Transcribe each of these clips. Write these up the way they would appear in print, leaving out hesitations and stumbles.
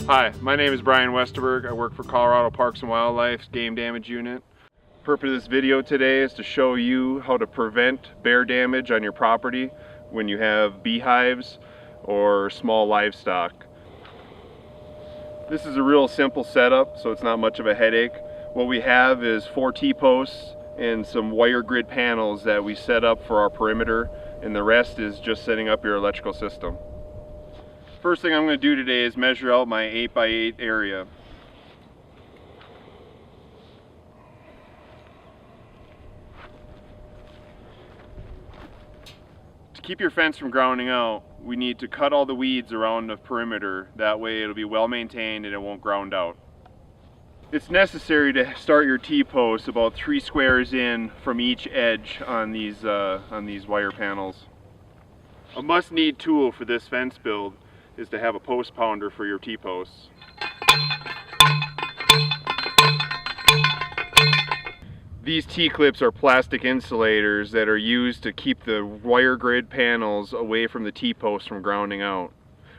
Hi, my name is Bryan Westerberg. I work for Colorado Parks and Wildlife's Game Damage Unit. The purpose of this video today is to show you how to prevent bear damage on your property when you have beehives or small livestock. This is a real simple setup, so it's not much of a headache. What we have is 4 T-posts and some wire grid panels that we set up for our perimeter, and the rest is just setting up your electrical system. First thing I'm going to do today is measure out my 8x8 area. To keep your fence from grounding out, we need to cut all the weeds around the perimeter. That way it'll be well maintained and it won't ground out. It's necessary to start your T-posts about 3 squares in from each edge on these wire panels. A must-need tool for this fence build is to have a post pounder for your T-posts. These T-clips are plastic insulators that are used to keep the wire grid panels away from the T-posts from grounding out.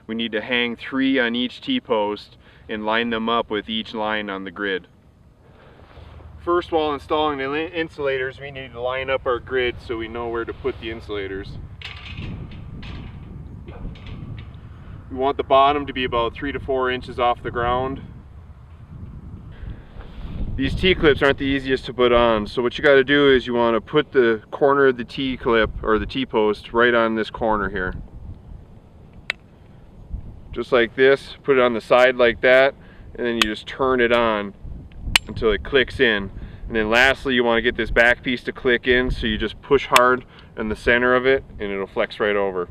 We need to hang 3 on each T-post and line them up with each line on the grid. First, while installing the insulators, we need to line up our grid so we know where to put the insulators. We want the bottom to be about 3 to 4 inches off the ground. These T-clips aren't the easiest to put on, so what you got to do is you want to put the corner of the T-clip or the T-post right on this corner here. Just like this, put it on the side like that, and then you just turn it on until it clicks in. And then lastly, you want to get this back piece to click in, so you just push hard in the center of it and it'll flex right over.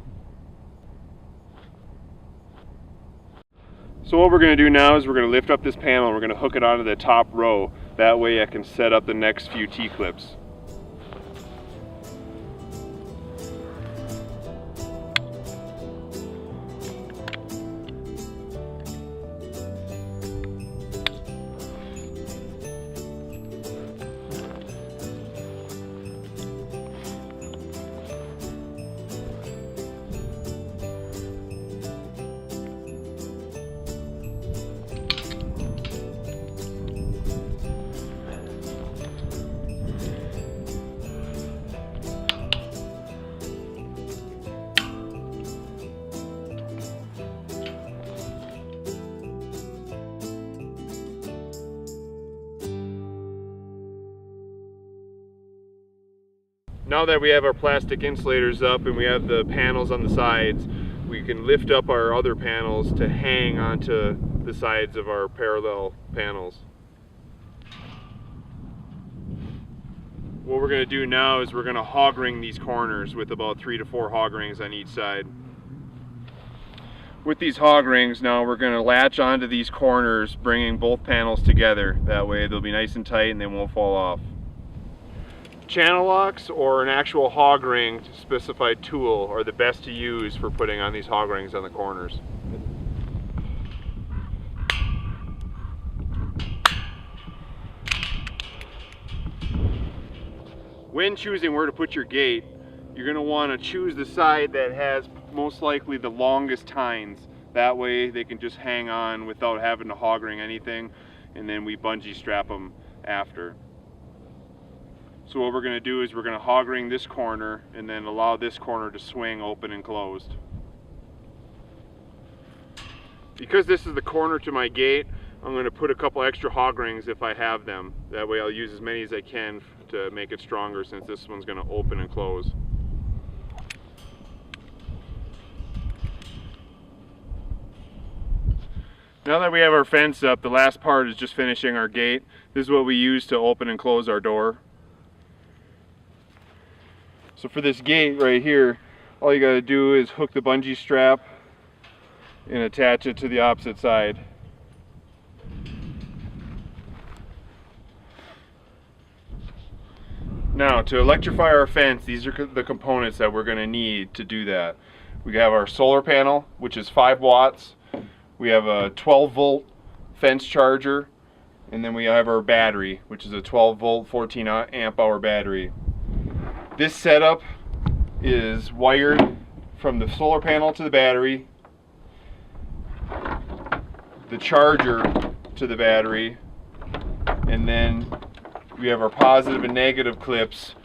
So what we're going to do now is we're going to lift up this panel and we're going to hook it onto the top row. That way I can set up the next few T-clips. Now that we have our plastic insulators up and we have the panels on the sides, we can lift up our other panels to hang onto the sides of our parallel panels. What we're going to do now is we're going to hog ring these corners with about 3 to 4 hog rings on each side. With these hog rings now we're going to latch onto these corners, bringing both panels together. That way they'll be nice and tight and they won't fall off. Channel locks or an actual hog ring specified tool are the best to use for putting on these hog rings on the corners. When choosing where to put your gate, you're going to want to choose the side that has most likely the longest tines. That way they can just hang on without having to hog ring anything, and then we bungee strap them after. So what we're going to do is we're going to hog ring this corner and then allow this corner to swing open and closed. Because this is the corner to my gate, I'm going to put a couple extra hog rings if I have them. That way I'll use as many as I can to make it stronger, since this one's going to open and close. Now that we have our fence up, the last part is just finishing our gate. This is what we use to open and close our door. So for this gate right here, all you got to do is hook the bungee strap and attach it to the opposite side. Now to electrify our fence, these are the components that we're going to need to do that. We have our solar panel, which is 5 watts. We have a 12 volt fence charger, and then we have our battery, which is a 12 volt 14 amp hour battery. This setup is wired from the solar panel to the battery, the charger to the battery, and then we have our positive and negative clips.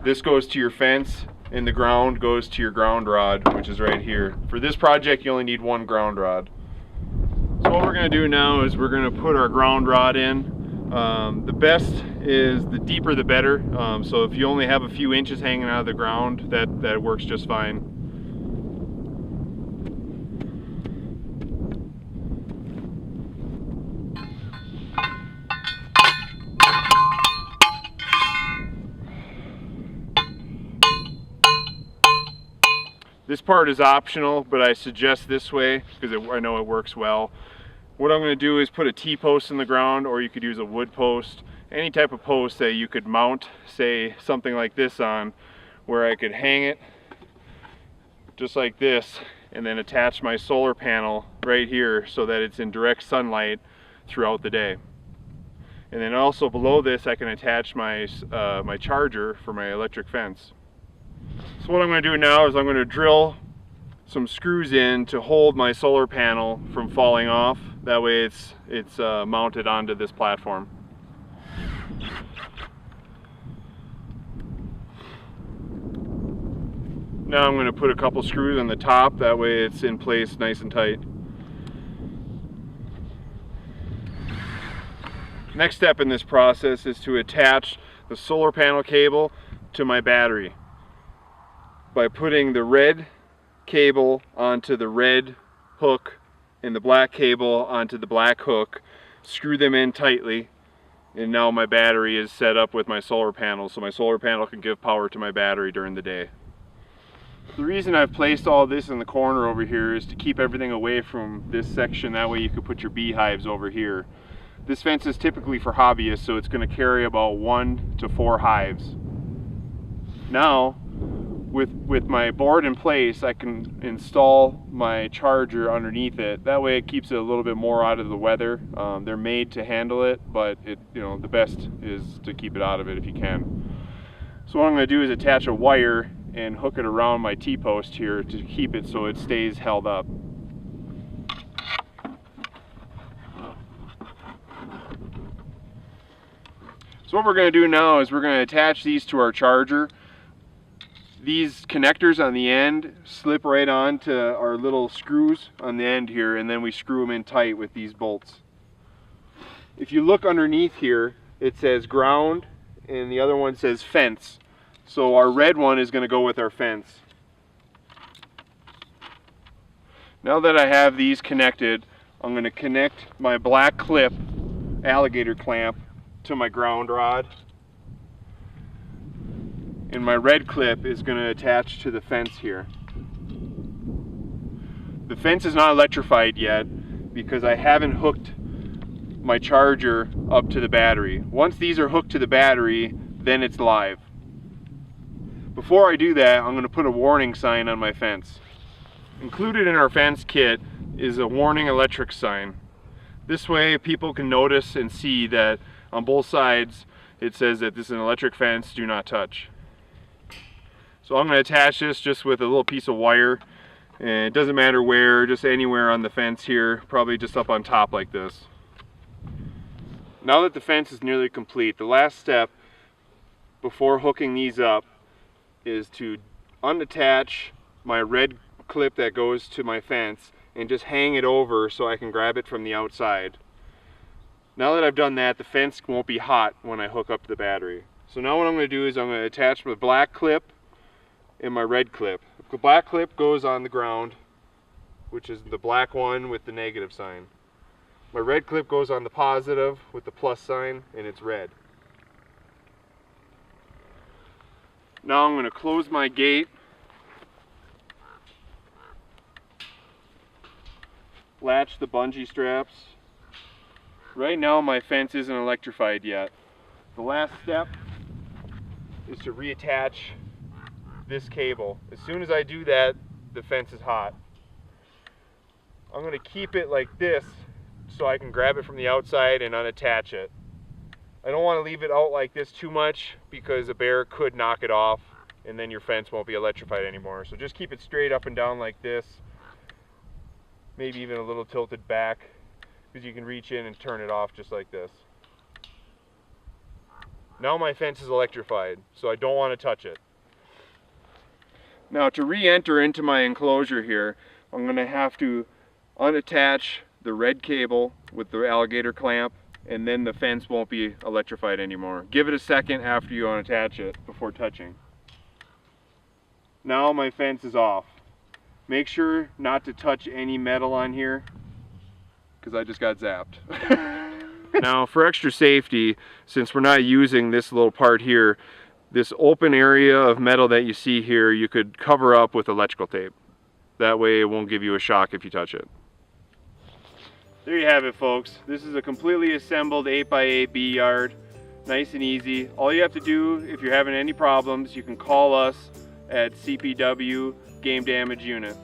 This goes to your fence, and the ground goes to your ground rod, which is right here. For this project, you only need one ground rod. So what we're going to do now is we're going to put our ground rod in. The best is the deeper the better. So if you only have a few inches hanging out of the ground, that works just fine. This part is optional, but I suggest this way because I know it works well. What I'm going to do is put a T-post in the ground, or you could use a wood post, any type of post that you could mount, say something like this on, where I could hang it just like this and then attach my solar panel right here so that it's in direct sunlight throughout the day. And then also below this I can attach my my charger for my electric fence. So what I'm going to do now is I'm going to drill some screws in to hold my solar panel from falling off. That way it's mounted onto this platform. Now I'm going to put a couple screws on the top, that way it's in place nice and tight. Next step in this process is to attach the solar panel cable to my battery by putting the red cable onto the red hook and the black cable onto the black hook. Screw them in tightly, and now my battery is set up with my solar panel, so my solar panel can give power to my battery during the day. The reason I've placed all this in the corner over here is to keep everything away from this section. That way you could put your beehives over here. This fence is typically for hobbyists, so it's going to carry about 1 to 4 hives. Now, with my board in place, I can install my charger underneath it. That way it keeps it a little bit more out of the weather. They're made to handle it, but the best is to keep it out of it if you can. So what I'm going to do is attach a wire and hook it around my T-post here to keep it so it stays held up. So what we're going to do now is we're going to attach these to our charger. These connectors on the end slip right onto our little screws on the end here, and then we screw them in tight with these bolts. If you look underneath here, it says ground and the other one says fence. So our red one is going to go with our fence. Now that I have these connected, I'm going to connect my black clip alligator clamp to my ground rod, and my red clip is going to attach to the fence here. The fence is not electrified yet because I haven't hooked my charger up to the battery. Once these are hooked to the battery, then it's live. Before I do that, I'm going to put a warning sign on my fence. Included in our fence kit is a warning electric sign. This way people can notice and see that on both sides it says that this is an electric fence, do not touch. So I'm going to attach this just with a little piece of wire, and it doesn't matter where, just anywhere on the fence here, probably just up on top like this. Now that the fence is nearly complete, the last step before hooking these up is to unattach my red clip that goes to my fence and just hang it over so I can grab it from the outside. Now that I've done that, the fence won't be hot when I hook up the battery. So now what I'm going to do is I'm going to attach my black clip and my red clip. The black clip goes on the ground, which is the black one with the negative sign. My red clip goes on the positive with the plus sign, and it's red. Now I'm going to close my gate, latch the bungee straps. Right now my fence isn't electrified yet. The last step is to reattach this cable. As soon as I do that, the fence is hot. I'm going to keep it like this so I can grab it from the outside and unattach it. I don't want to leave it out like this too much because a bear could knock it off and then your fence won't be electrified anymore. So just keep it straight up and down like this, maybe even a little tilted back, because you can reach in and turn it off just like this. Now my fence is electrified, so I don't want to touch it. Now to re-enter into my enclosure here, I'm going to have to unattach the red cable with the alligator clamp, and then the fence won't be electrified anymore. Give it a second after you unattach it before touching. Now my fence is off. Make sure not to touch any metal on here, because I just got zapped. Now for extra safety, since we're not using this little part here, this open area of metal that you see here, you could cover up with electrical tape. That way it won't give you a shock if you touch it. There you have it, folks. This is a completely assembled 8x8 bee yard. Nice and easy. All you have to do, if you're having any problems, you can call us at CPW Game Damage Unit.